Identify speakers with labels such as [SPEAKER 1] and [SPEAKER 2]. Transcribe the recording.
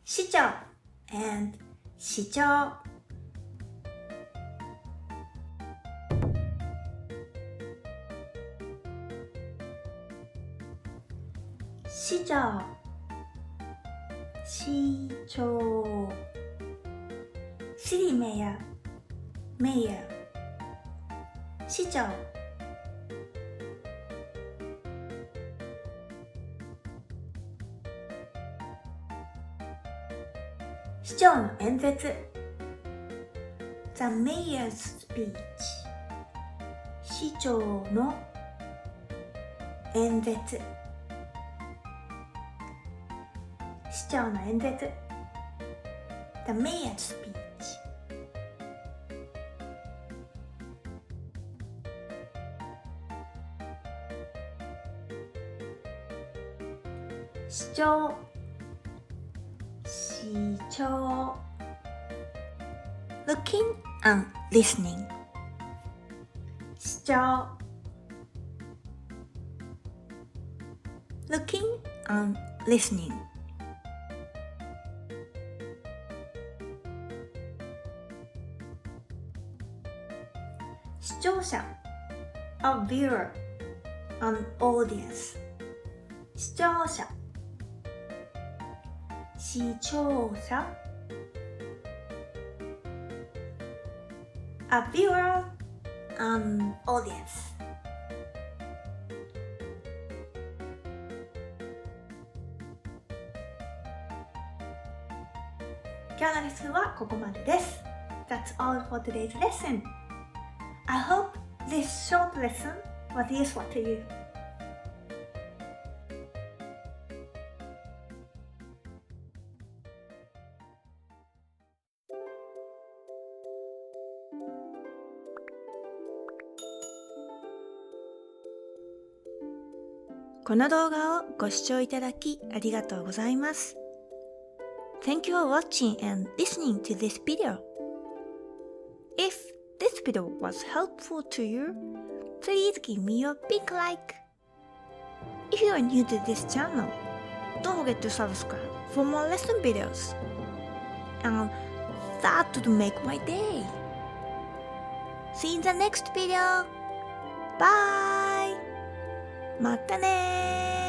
[SPEAKER 1] しちょう and しちょう。しちょう、しちょう。シリメヤ、メヤ。しちょう。市長の演説 The Mayor's Speech 市長の演説市長の演説 The Mayor's Speech 市長市長 Looking and listening 市長 Looking and listening 視聴者 A viewer an audience 視聴者視聴者 A viewer an audience 今日のレッスンはここまでです。 That's all for today's lesson. I hope this short lesson was useful to you.この動画をご視聴いただきありがとうございます。Thank you for watching and listening to this video. If this video was helpful to you, please give me a big like. If you are new to this channel, don't forget to subscribe for more lesson videos. And that would make my day. See you in the next video. Bye! またねー。